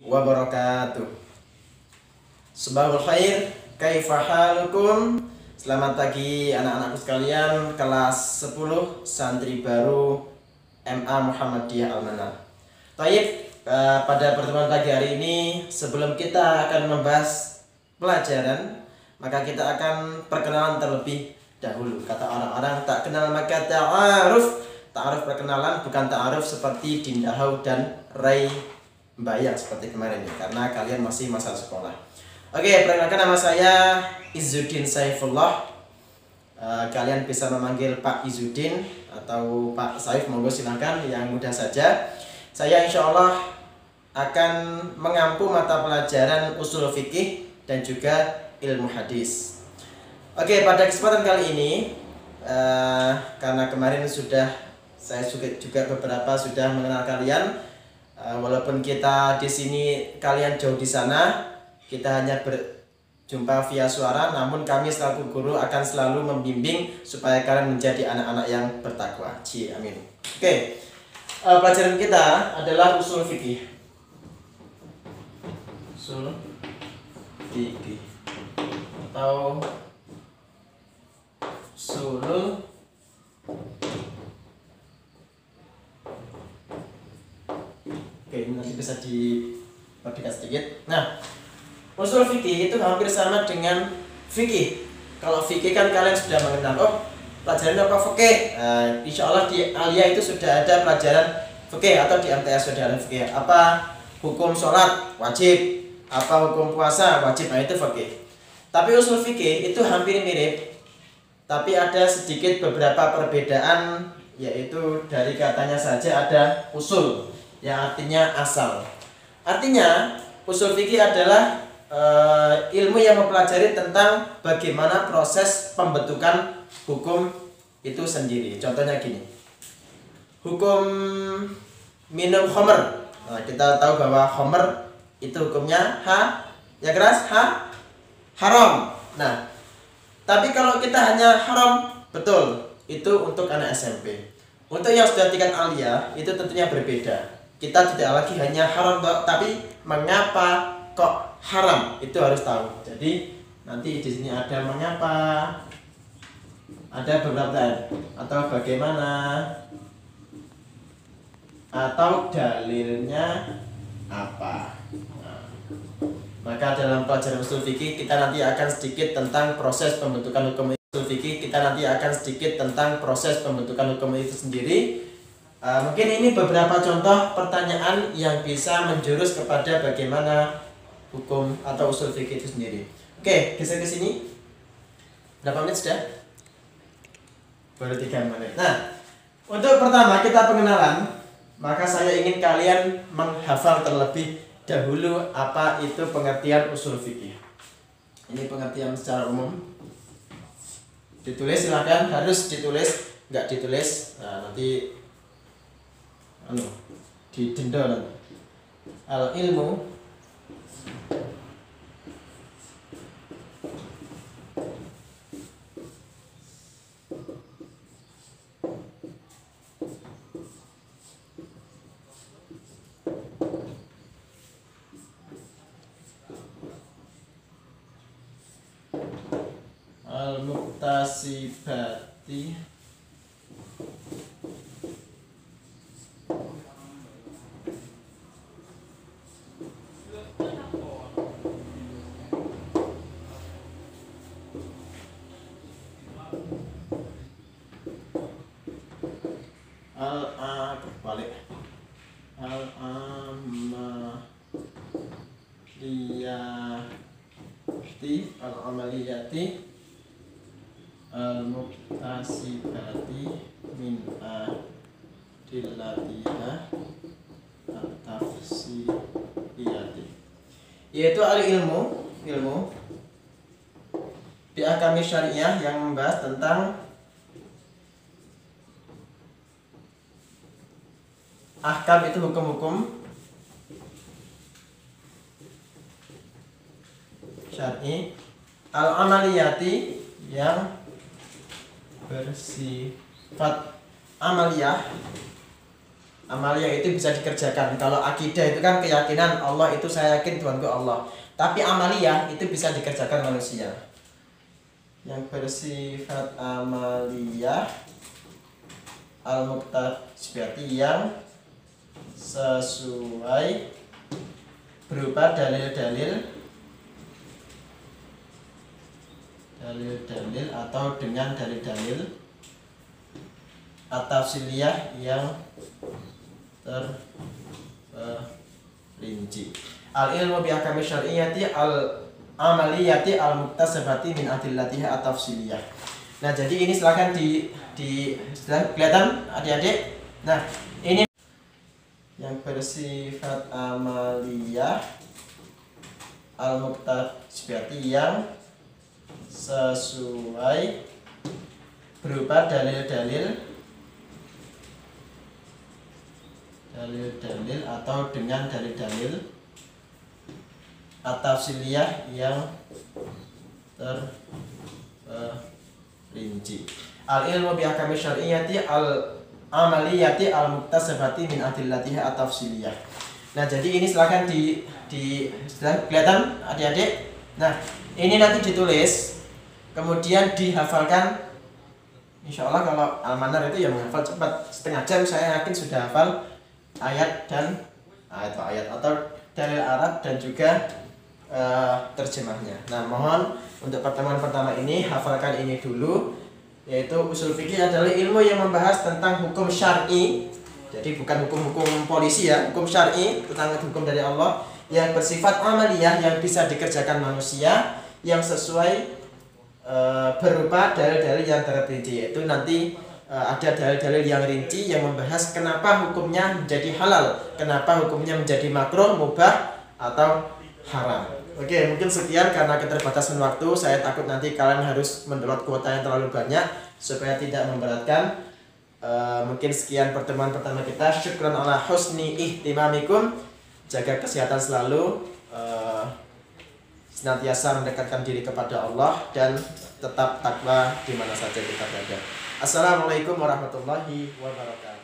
wabarakatuh. Subhanul khair, kaifa halukum? Selamat pagi anak-anakku sekalian, kelas 10 santri baru MA Muhammadiyah Al-Manal. Baik, pada pertemuan pagi hari ini, sebelum kita akan membahas pelajaran, maka kita akan perkenalan terlebih dahulu. Kata orang-orang, tak kenal maka ta'aruf. Ta'aruf perkenalan, bukan ta'aruf seperti Dindahau dan Ray Bayang seperti kemarin ya, karena kalian masih masa sekolah. Oke, perkenalkan, nama saya Izzuddin Saifullah. Kalian bisa memanggil Pak Izzuddin atau Pak Saif, monggo silakan, yang mudah saja. Saya insya Allah akan mengampu mata pelajaran usul fikih dan juga ilmu hadis. Oke, pada kesempatan kali ini, karena kemarin saya juga beberapa sudah mengenal kalian, walaupun kita di sini kalian jauh di sana, kita hanya berjumpa via suara, namun kami selaku guru akan selalu membimbing supaya kalian menjadi anak-anak yang bertakwa. Amin. Oke, pelajaran kita adalah usul fikih. Usul fikih atau usul ini nanti bisa diperdekat sedikit. Nah, usul fikih itu hampir sama dengan fikih. Kalau fikih kan kalian sudah mengenal, oh pelajaran apa fikih. Insya Allah di Alia itu sudah ada pelajaran fikih, atau di MTS sudah ada fikih. Apa hukum sholat wajib, apa hukum puasa wajib, itu fikih. Tapi usul fikih itu hampir mirip, tapi ada sedikit beberapa perbedaan, yaitu dari katanya saja ada usul, yang artinya asal. Artinya usul fikih adalah ilmu yang mempelajari tentang bagaimana proses pembentukan hukum itu sendiri. Contohnya gini, hukum minum khamr. Nah, kita tahu bahwa khamr itu hukumnya yang keras haram. Nah, tapi kalau kita hanya haram, betul, itu untuk anak SMP. Untuk yang sudah tingkat alia itu tentunya berbeda. Kita tidak lagi hanya haram, tapi mengapa kok haram itu harus tahu. Jadi nanti di sini ada mengapa, ada beberapa atau bagaimana, atau dalilnya apa. Maka dalam pelajaran usul fikih kita nanti akan sedikit tentang proses pembentukan hukum usul fikih. Kita nanti akan sedikit tentang proses pembentukan hukum itu sendiri. Mungkin ini beberapa contoh pertanyaan yang bisa menjurus kepada bagaimana hukum atau usul fikih itu sendiri. Oke, geser ke sini. Berapa menit sudah? Baru 3 menit. Nah, untuk pertama kita pengenalan, maka saya ingin kalian menghafal terlebih dahulu apa itu pengertian usul fikih. Ini pengertian secara umum. Ditulis silakan, harus ditulis, nggak ditulis nanti didenda nanti. Al ilmu al muktasibati al-amaliyati al-muktasibati min adillatiha at-tafsiriyati, yaitu ilmu di ahkam syariah yang membahas tentang ahkam itu hukum-hukum syar'i, al-amaliyati yang bersifat amaliyah, Amaliyah itu bisa dikerjakan. Kalau akidah itu kan keyakinan Allah itu saya yakin Tuhanku Allah. Tapi amaliyah itu bisa dikerjakan manusia. Yang bersifat amaliyah al-muktasibati yang sesuai berupa dalil-dalil atau dengan dalil-dalil at-tafsiliyah yang terperinci. Al-ilmu bi ahkami syar'iyyati al-amaliyati al-muktasabati min adillatiha at-tafsiliyah. Nah, jadi ini silakan sudah kelihatan adik-adik. Nah, ini yang bersifat amaliyah al-muktasabati yang sesuai berupa dalil-dalil atau dengan dalil-dalil at-tafsiliyah yang terperinci. Al-ilmu bi ahkami syar'iyyati al-amaliyati al-muktasabati min adillatiha at-tafsiliyah. Nah, jadi ini silakan sudah kelihatan adik-adik. Nah, ini nanti ditulis kemudian dihafalkan. Insya Allah kalau Almanar itu ya menghafal cepat, setengah jam saya yakin sudah hafal ayat dan ayat atau dalil Arab dan juga terjemahnya. Nah, mohon untuk pertemuan pertama ini hafalkan ini dulu, yaitu usul fikih adalah ilmu yang membahas tentang hukum syar'i. Jadi bukan hukum-hukum polisi ya, hukum syar'i tentang hukum dari Allah yang bersifat amaliyah yang bisa dikerjakan manusia yang sesuai berupa dalil-dalil yang terperinci, yaitu nanti ada dalil-dalil yang rinci yang membahas kenapa hukumnya menjadi halal, kenapa hukumnya menjadi makruh, mubah atau haram. Oke, mungkin sekian karena keterbatasan waktu. Saya takut nanti kalian harus mendownload kuota yang terlalu banyak supaya tidak memberatkan. Mungkin sekian pertemuan pertama kita. Syukran ala husni ihtimamikum. Jaga kesehatan selalu, senantiasa mendekatkan diri kepada Allah dan tetap takwa di mana saja kita berada. Assalamualaikum warahmatullahi wabarakatuh.